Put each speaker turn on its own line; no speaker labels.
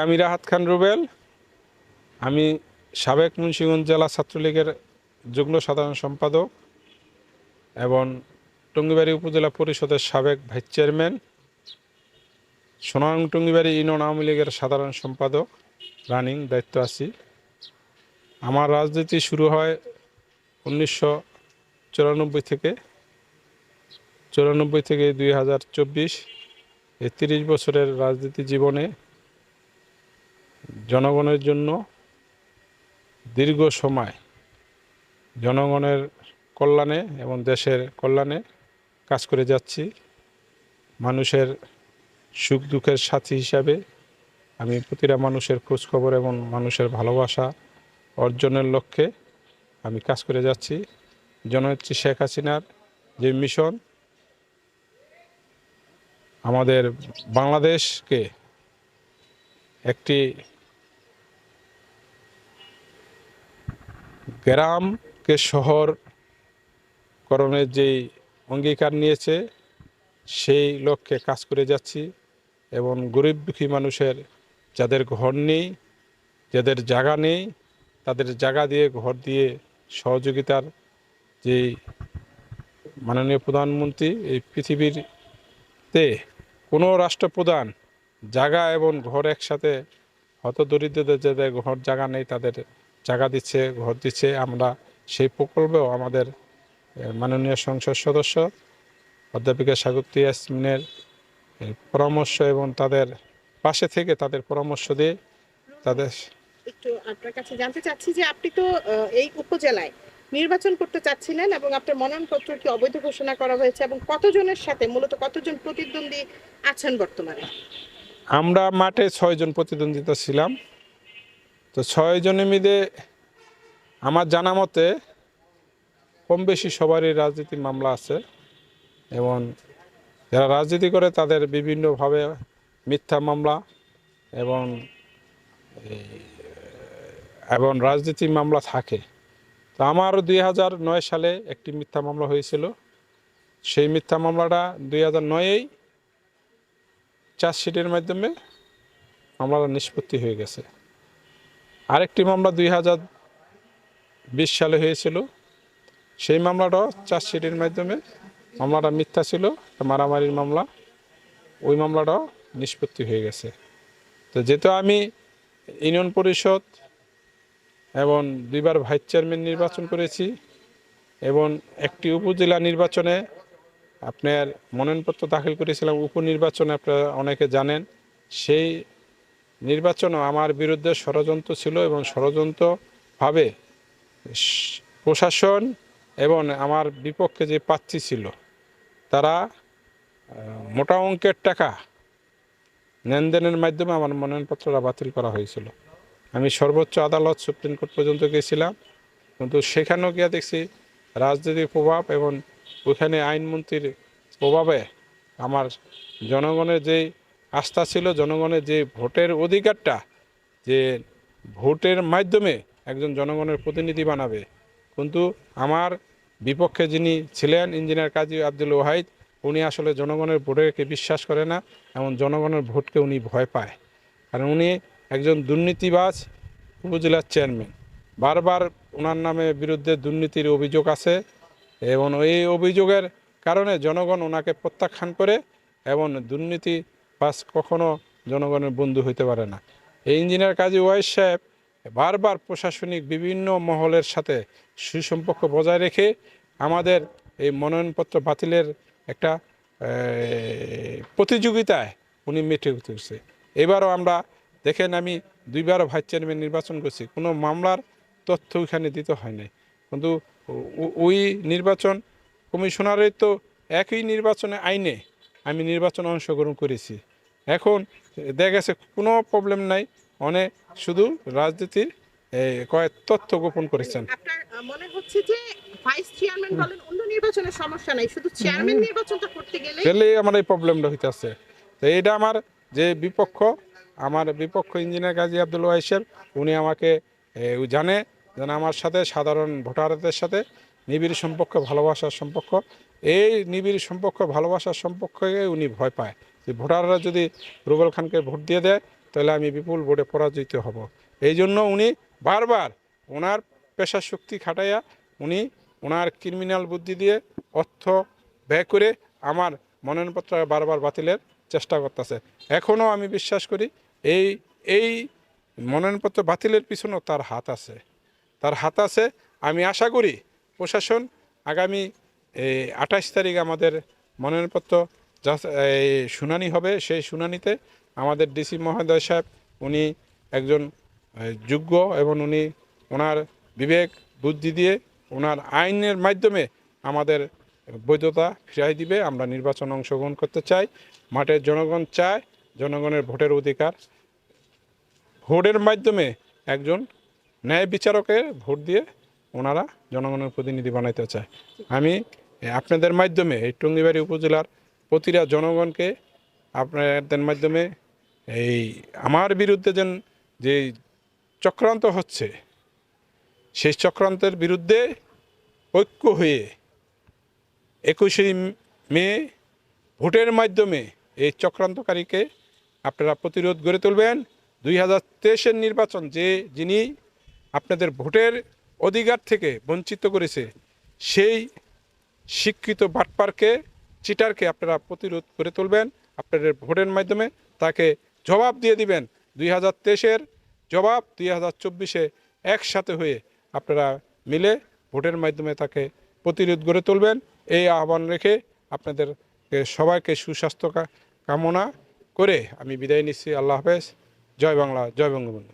আমি রাহাত খান রুবেল। আমি সাবেক মুন্সিগঞ্জ জেলা ছাত্রলীগের যুগ্ম সাধারণ সম্পাদক এবং টঙ্গিবাড়ি উপজেলা পরিষদের সাবেক vice chairman, Sonarang Tongibari union Awami লীগের সাধারণ সম্পাদক রানিং দায়িত্ব আছি। আমার রাজনীতি শুরু হয় 1994 থেকে 2024 এই 30 বছরের রাজনীতি জীবনে জনগণের জন্য দীর্ঘ সময় জনগণের কল্যাণে এবং দেশের কল্যাণে কাজ করে যাচ্ছি। মানুষের সুখ দুঃখের সাথী হিসাবে আমি প্রতিটা মানুষের খোঁজখবর এবং মানুষের ভালোবাসা অর্জনের লক্ষ্যে আমি কাজ করে যাচ্ছি। জননেত্রী শেখ হাসিনার যে মিশন, আমাদের বাংলাদেশকে একটি গ্রামকে শহর করণের যেই অঙ্গীকার নিয়েছে, সেই লক্ষ্যে কাজ করে যাচ্ছি। এবং গরিব দুঃখী মানুষের যাদের ঘর নেই, যাদের জায়গা নেই, তাদের জায়গা দিয়ে ঘর দিয়ে সহযোগিতার যেই মাননীয় প্রধানমন্ত্রী, এই পৃথিবীতে কোনো রাষ্ট্রপ্রধান জায়গা এবং ঘর একসাথে হতদরিদ্রদের যাদের ঘর জায়গা নেই তাদের জায়গা দিচ্ছে, ঘর দিচ্ছে। আমরা সেই প্রকল্পেও আমাদের মাননীয় সংসদ সদস্য অধ্যাপিকা স্বাগতিক ইয়াসমিনের পরামর্শ এবং তাদের পাশে থেকে তাদের পরামর্শ দিয়ে তাদের
একটু আপনার কাছে জানতে চাচ্ছি যে আপনি তো এই উপজেলায় নির্বাচন করতে চাচ্ছিলেন এবং আপনার মনোনয়নপত্র কি অবৈধ ঘোষণা করা হয়েছে এবং কতজনের সাথে, মূলত কতজন প্রতিদ্বন্দ্বী আছেন বর্তমানে?
আমরা মাঠে 6 জন প্রতিদ্বন্দ্বিতা ছিলাম। তো 6 জনের মধ্যে আমার জানা মতে কম বেশি সবারই রাজনীতির মামলা আছে এবং যারা রাজনীতি করে তাদের বিভিন্নভাবে মিথ্যা মামলা এবং রাজনীতির মামলা থাকে। তো আমার 2009 সালে একটি মিথ্যা মামলা হয়েছিল। সেই মিথ্যা মামলাটা 2009-এই চার্জশিটের মাধ্যমে মামলাটা নিষ্পত্তি হয়ে গেছে। আরেকটি মামলা 2020 সালে হয়েছিল। সেই মামলাটাও চার্জশিটের মাধ্যমে, মামলাটা মিথ্যা ছিল, মারামারির মামলা, ওই মামলাটাও নিষ্পত্তি হয়ে গেছে। তো যেহেতু আমি ইউনিয়ন পরিষদ এবং 2বার ভাইস চেয়ারম্যান নির্বাচন করেছি এবং একটি উপজেলা নির্বাচনে আপনার মনোনয়নপত্র দাখিল করেছিলাম, উপনির্বাচনে আপনারা অনেকে জানেন, সেই নির্বাচনও আমার বিরুদ্ধে ষড়যন্ত্র ছিল এবং ষড়যন্ত্রভাবে প্রশাসন এবং আমার বিপক্ষে যে প্রার্থী ছিল তারা মোটা অঙ্কের টাকা লেনদেনের মাধ্যমে আমার মনোনয়নপত্রটা বাতিল করা হয়েছিল। আমি সর্বোচ্চ আদালত সুপ্রিম কোর্ট পর্যন্ত গিয়েছিলাম, কিন্তু সেখানেও গিয়ে দেখছি রাজনীতির প্রভাব এবং ওইখানে আইনমন্ত্রীর প্রভাবে আমার জনগণের যেই আস্থা ছিল, জনগণের যে ভোটের অধিকারটা, যে ভোটের মাধ্যমে একজন জনগণের প্রতিনিধি বানাবে, কিন্তু আমার বিপক্ষে যিনি ছিলেন ইঞ্জিনিয়ার কাজী আব্দুল ওয়াহিদ, উনি আসলে জনগণের ভোটকে বিশ্বাস করে না এবং জনগণের ভোটকে উনি ভয় পায়। কারণ উনি একজন দুর্নীতিবাজ উপজেলার চেয়ারম্যান। বারবার ওনার নামে বিরুদ্ধে দুর্নীতির অভিযোগ আছে এবং এই অভিযোগের কারণে জনগণ ওনাকে প্রত্যাখ্যান করে এবং দুর্নীতিবাজ কখনো জনগণের বন্ধু হইতে পারে না। এই ইঞ্জিনিয়ার কাজী ওয়াহিদ সাহেব বারবার প্রশাসনিক বিভিন্ন মহলের সাথে সুসম্পর্ক বজায় রেখে আমাদের এই মনোনয়নপত্র বাতিলের একটা প্রতিযোগিতায় উনি মেতে উঠেছে। এবারও আমরা দেখেন, আমি 2বার ভাইস চেয়ারম্যান নির্বাচন করছি, কোনো মামলার তথ্য ওইখানে দিতে হয় নাই, কিন্তু ওই নির্বাচন কমিশনারের তো একই নির্বাচনে আইনে আমি নির্বাচনে অংশগ্রহণ করেছি। এখন দেখা গেছে কোনো প্রবলেম নাই, অনেক শুধু রাজনীতির কয়েক তথ্য গোপন করেছেন।
আপনার মনে হচ্ছে যে ভাইস চেয়ারম্যান বলেন অন্য নির্বাচনের সমস্যা নাই, শুধু চেয়ারম্যান নির্বাচনটা করতে গেলে
আমার এই প্রবলেমটা হইতেছে। তো এইটা আমার যে আমার বিপক্ষ ইঞ্জিনিয়ার কাজী আব্দুল ওয়াহিদ সাহেব, উনি আমাকে জানে যেন আমার সাথে সাধারণ ভোটারদের সাথে নিবিড় সম্পর্ক, ভালোবাসার সম্পর্ক। এই নিবিড় সম্পর্ক, ভালোবাসার সম্পর্কে উনি ভয় পায় যে ভোটাররা যদি রুবেল খানকে ভোট দিয়ে দেয় তাহলে আমি বিপুল ভোটে পরাজিত হব। এই জন্য উনি বারবার ওনার পেশা শক্তি খাটাইয়া উনি ওনার ক্রিমিনাল বুদ্ধি দিয়ে অর্থ ব্যয় করে আমার মনোনয়নপত্র বারবার বাতিলের চেষ্টা করতেছে। এখনও আমি বিশ্বাস করি এই এই মনোনয়নপত্র বাতিলের পিছনেও তার হাত আছে, তার হাত আছে। আমি আশা করি প্রশাসন আগামী 28 তারিখ আমাদের মনোনয়নপত্র শুনানি হবে। সেই শুনানিতে আমাদের ডিসি মহোদয় সাহেব উনি একজন যোগ্য এবং উনি ওনার বিবেক বুদ্ধি দিয়ে ওনার আইনের মাধ্যমে আমাদের বৈধতা ফিরিয়ে দিবে। আমরা নির্বাচনে অংশগ্রহণ করতে চাই। মাঠের জনগণ চায়, জনগণের ভোটের অধিকার, ভোটের মাধ্যমে একজন ন্যায় বিচারকের ভোট দিয়ে ওনারা জনগণের প্রতিনিধি বানাইতে চায়। আমি আপনাদের মাধ্যমে এই টঙ্গিবাড়ি উপজেলার প্রতিটা জনগণকে আপনাদের মাধ্যমে এই আমার বিরুদ্ধে যে চক্রান্ত হচ্ছে সেই চক্রান্তের বিরুদ্ধে ঐক্য হয়ে 21শে মে ভোটের মাধ্যমে এই চক্রান্তকারীকে আপনারা প্রতিরোধ গড়ে তুলবেন। 2023-এর নির্বাচন যিনি আপনাদের ভোটের অধিকার থেকে বঞ্চিত করেছে সেই শিক্ষিত বাটপারকে, চিটারকে আপনারা প্রতিরোধ করে তুলবেন। আপনাদের ভোটের মাধ্যমে তাকে জবাব দিয়ে দিবেন। 2023-এর জবাব 2024-এ একসাথে হয়ে আপনারা মিলে ভোটের মাধ্যমে তাকে প্রতিরোধ গড়ে তুলবেন। এই আহ্বান রেখে আপনাদের সবাইকে সুস্বাস্থ্য কামনা করে আমি বিদায় নিচ্ছি। আল্লাহ হাফেজ। জয় বাংলা, জয় বঙ্গবন্ধু।